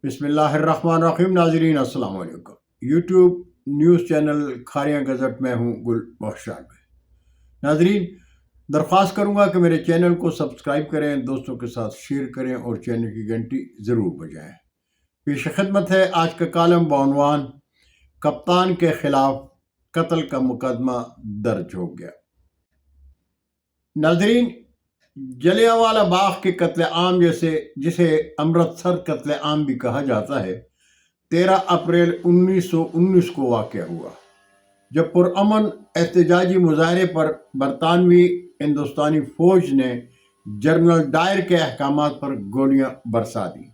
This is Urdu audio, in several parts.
بسم اللہ الرحمن الرحیم۔ ناظرین السلام علیکم۔ YouTube news channel Kharian gazette میں ہوں گل بخشال میں۔ ناظرین درخواست کروں گا کہ میرے چینل کو سبسکرائب کریں، دوستوں کے ساتھ شیئر کریں اور چینل کی گھنٹی ضرور بجائیں۔ پیش خدمت ہے آج کا کالم بعنوان کپتان کے خلاف قتل کا مقدمہ درج ہو گیا۔ ناظرین جلیانوالہ باغ کے قتل عام جسے امرتسر قتل عام بھی کہا جاتا ہے 13 اپریل 1919 کو واقع ہوا، جب پرامن احتجاجی مظاہرے پر برطانوی ہندوستانی فوج نے جنرل ڈائر کے احکامات پر گولیاں برسا دیں۔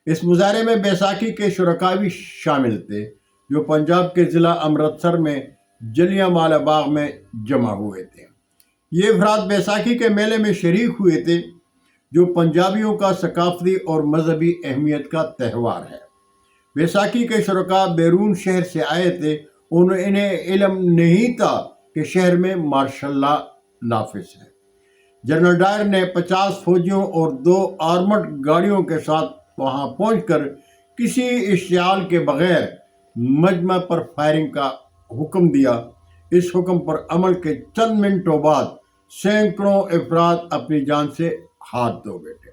اس مظاہرے میں بیساکھی کے شرکاء بھی شامل تھے جو پنجاب کے ضلع امرتسر میں جلیانوالہ باغ میں جمع ہوئے تھے۔ یہ افراد بیساکھی کے میلے میں شریک ہوئے تھے جو پنجابیوں کا ثقافتی اور مذہبی اہمیت کا تہوار ہے۔ بیساکھی کے شرکاء بیرون شہر سے آئے تھے، انہیں علم نہیں تھا کہ شہر میں مارشل لا نافذ ہے۔ جنرل ڈائر نے 50 فوجیوں اور 2 آرمڈ گاڑیوں کے ساتھ وہاں پہنچ کر کسی اشتعال کے بغیر مجمع پر فائرنگ کا حکم دیا۔ اس حکم پر عمل کے چند منٹوں بعد سینکڑوں افراد اپنی جان سے ہاتھ دھو بیٹھے۔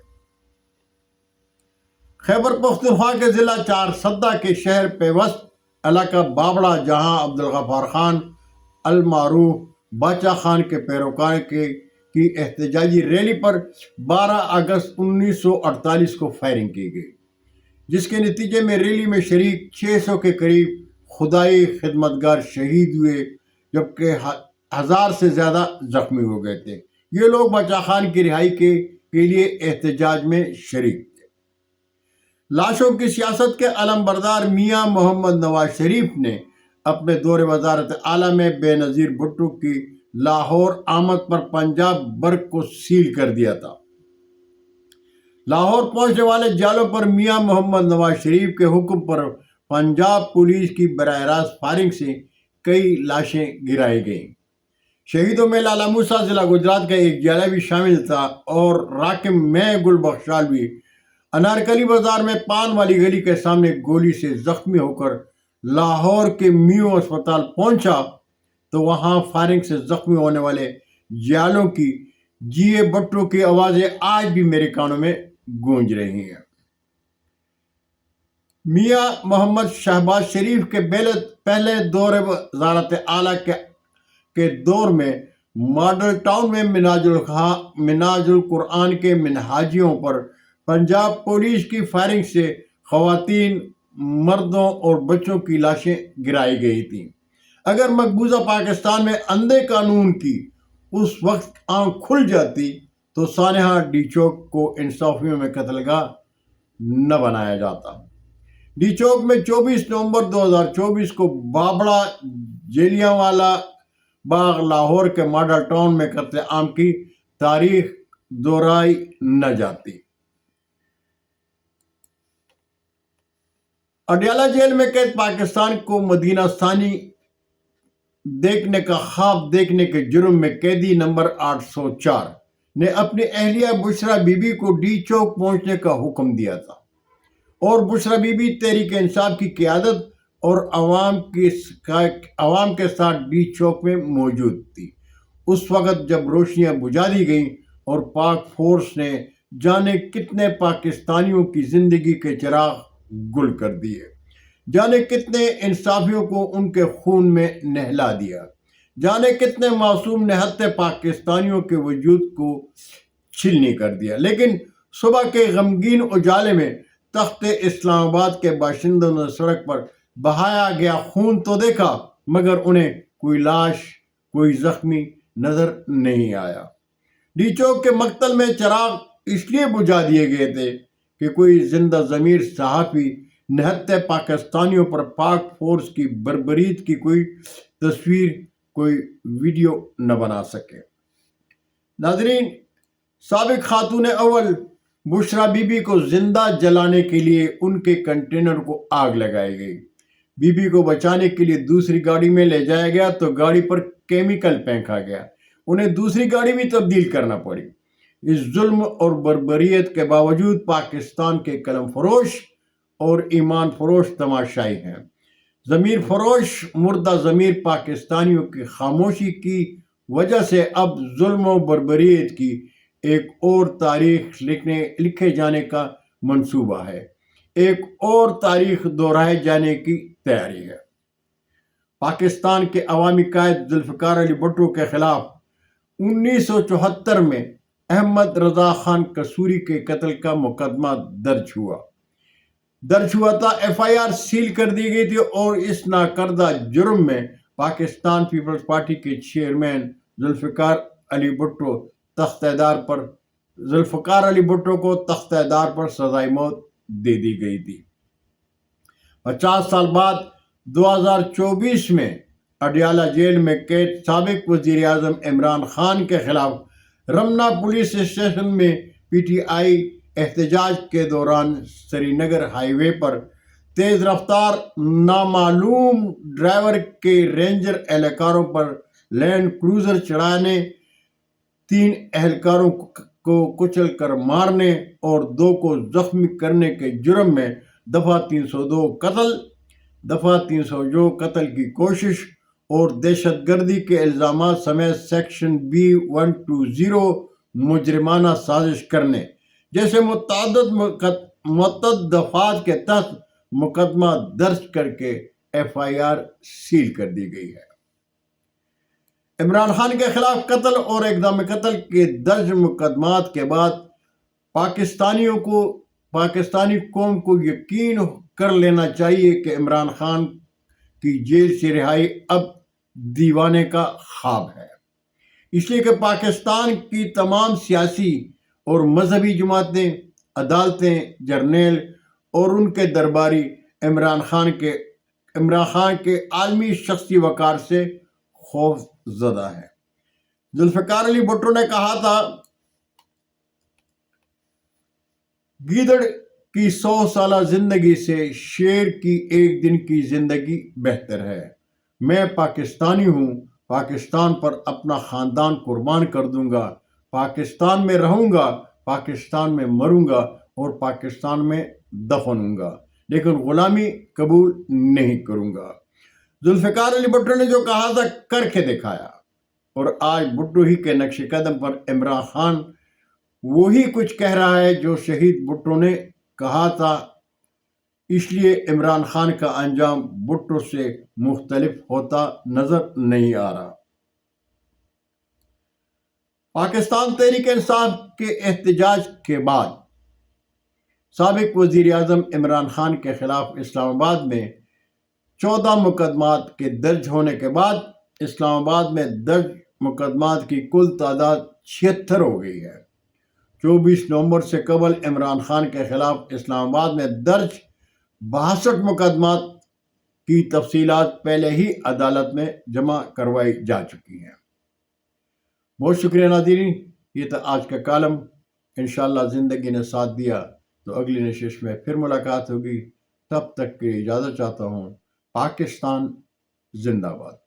خیبر پختونخوا کے ضلع چارسدہ کے شہر پیوست علاقہ بابڑا، جہاں عبدالغفار خان المعروف باچا خان کے پیروکار کی احتجاجی ریلی پر 12 اگست 1948 کو فائرنگ کی گئی، جس کے نتیجے میں ریلی میں شریک 600 کے قریب خدائی خدمتگار شہید ہوئے، جبکہ 1000 سے زیادہ زخمی ہو گئے تھے۔ یہ لوگ باچا خان کی رہائی کے لیے احتجاج میں شریک تھے۔ لاشوں کی سیاست کے علم بردار میاں محمد نواز شریف نے اپنے دور وزارت اعلیٰ میں بے نظیر بھٹو کی لاہور آمد پر پنجاب برگ کو سیل کر دیا تھا۔ لاہور پہنچنے والے جالوں پر میاں محمد نواز شریف کے حکم پر پنجاب پولیس کی براہ راست فائرنگ سے کئی لاشیں گرائی گئیں۔ شہیدوں میں لالا موسیٰ ضلع گجرات کا ایک جالہ بھی شامل تھا اور راکم میں گل بخشال بھی انارکلی بازار میں پان والی گلی کے سامنے گولی سے زخمی ہو کر لاہور کے میو اسپتال پہنچا تو وہاں فائرنگ سے زخمی ہونے والے جالوں کی جیے بٹو کی آوازیں آج بھی میرے کانوں میں گونج رہی ہیں۔ میاں محمد شہباز شریف کے پہلے دور وزارت اعلیٰ کے دور میں ماڈل ٹاؤن میں مناج القرآن کے منہاجیوں پر پنجاب پولیس کی فائرنگ سے خواتین، مردوں اور بچوں کی لاشیں گرائی گئی تھیں۔ اگر مقبوضہ پاکستان میں اندھے قانون کی اس وقت آنکھ کھل جاتی تو سانحہ ڈی چوک کو انصافیوں میں قتل گاہ نہ بنایا جاتا۔ ڈی چوک میں 24 نومبر 2024 کو بابڑا جلیانوالہ باغ لاہور کے ماڈل ٹاؤن میں قتل عام کی تاریخ دہرائی نہ جاتی۔ اڈیالہ جیل میں قید پاکستان کو مدینہ ثانی دیکھنے کا خواب دیکھنے کے جرم میں قیدی نمبر 804 نے اپنی اہلیہ بشرا بی بی کو ڈی چوک پہنچنے کا حکم دیا تھا، اور بشرا بی بی تحریک انصاف کی قیادت اور عوام کے ساتھ ڈی چوک میں موجود تھی اس وقت جب روشنیاں بجھا دی گئیں اور پاک فورس نے جانے کتنے پاکستانیوں کی زندگی کے چراغ گل کر دیے، جانے کتنے انصافیوں کو ان کے خون میں نہلا دیا، جانے کتنے معصوم نہتے پاکستانیوں کے وجود کو چھلنی کر دیا۔ لیکن صبح کے غمگین اجالے میں تخت اسلام آباد کے باشندوں نے سڑک پر بہایا گیا خون تو دیکھا، مگر انہیں کوئی لاش، کوئی زخمی نظر نہیں آیا۔ ڈی چوک کے مقتل میں چراغ اس لیے بجھا دیے گئے تھے کہ کوئی زندہ ضمیر صحافی نہتے پاکستانیوں پر پاک فورس کی بربریت کی کوئی تصویر، کوئی ویڈیو نہ بنا سکے۔ ناظرین سابق خاتون اول بشرا بی بی کو زندہ جلانے کے لیے ان کے کنٹینر کو آگ لگائی گئی۔ بی بی کو بچانے کے لیے دوسری گاڑی میں لے جایا گیا تو گاڑی پر کیمیکل پھینکا گیا، انہیں دوسری گاڑی بھی تبدیل کرنا پڑی۔ اس ظلم اور بربریت کے باوجود پاکستان کے قلم فروش اور ایمان فروش تماشائی ہیں۔ ضمیر فروش مردہ ضمیر پاکستانیوں کی خاموشی کی وجہ سے اب ظلم و بربریت کی ایک اور تاریخ لکھے جانے کا منصوبہ ہے، ایک اور تاریخ دہرائے جانے کی تیاری ہے۔ پاکستان کے عوامی قائد ذوالفقار علی بھٹو کے خلاف 1974 میں احمد رضا خان قصوری کے قتل کا مقدمہ درج ہوا تھا۔ FIR سیل کر دی گئی تھی اور اس ناکردہ جرم میں پاکستان پیپلز پارٹی کے چیئرمین ذوالفقار علی بھٹو کو تختہ دار پر سزائے موت دے دی گئی تھی۔ 50 سال بعد 2024 میں اڈیالہ جیل میں قید سابق وزیر اعظم عمران خان کے خلاف رمنا پولیس اسٹیشن میں PTI احتجاج کے دوران سری نگر ہائی وے پر تیز رفتار نامعلوم ڈرائیور کے رینجر اہلکاروں پر لینڈ کروزر چڑھانے، 3 اہلکاروں کو کچل کر مارنے اور 2 کو زخمی کرنے کے جرم میں دفعہ 302 قتل، دفعہ 302 قتل کی کوشش اور دہشت گردی کے الزامات سمیت سیکشن B120 مجرمانہ سازش کرنے جیسے متعدد دفعات کے تحت مقدمہ درج کر کے FIR سیل کر دی گئی ہے۔ عمران خان کے خلاف قتل اور اقدام قتل کے درج مقدمات کے بعد پاکستانی قوم کو یقین کر لینا چاہیے کہ عمران خان کی جیل سے رہائی اب دیوانے کا خواب ہے، اس لیے کہ پاکستان کی تمام سیاسی اور مذہبی جماعتیں، عدالتیں، جرنیل اور ان کے درباری عمران خان کے عالمی شخصی وقار سے خوف زدہ ہے۔ ذوالفقار علی بھٹو نے کہا تھا، گیدڑ کی 100 سالہ زندگی سے شیر کی ایک دن کی زندگی بہتر ہے۔ میں پاکستانی ہوں، پاکستان پر اپنا خاندان قربان کر دوں گا، پاکستان میں رہوں گا، پاکستان میں مروں گا اور پاکستان میں دفن ہوں گا، لیکن غلامی قبول نہیں کروں گا۔ ذوالفقار علی بھٹو نے جو کہا تھا کر کے دکھایا، اور آج بھٹو ہی کے نقش قدم پر عمران خان وہی کچھ کہہ رہا ہے جو شہید بھٹو نے کہا تھا، اس لیے عمران خان کا انجام بھٹو سے مختلف ہوتا نظر نہیں آ رہا۔ پاکستان تحریک انصاف کے احتجاج کے بعد سابق وزیر اعظم عمران خان کے خلاف اسلام آباد میں 14 مقدمات کے درج ہونے کے بعد اسلام آباد میں درج مقدمات کی کل تعداد 76 ہو گئی ہے۔ 24 نومبر سے قبل عمران خان کے خلاف اسلام آباد میں درج 62 مقدمات کی تفصیلات پہلے ہی عدالت میں جمع کروائی جا چکی ہیں۔ بہت شکریہ ناظرین، یہ تھا آج کا کالم۔ انشاءاللہ زندگی نے ساتھ دیا تو اگلی نشست میں پھر ملاقات ہوگی، تب تک کے اجازت چاہتا ہوں۔ پاکستان زندہ باد۔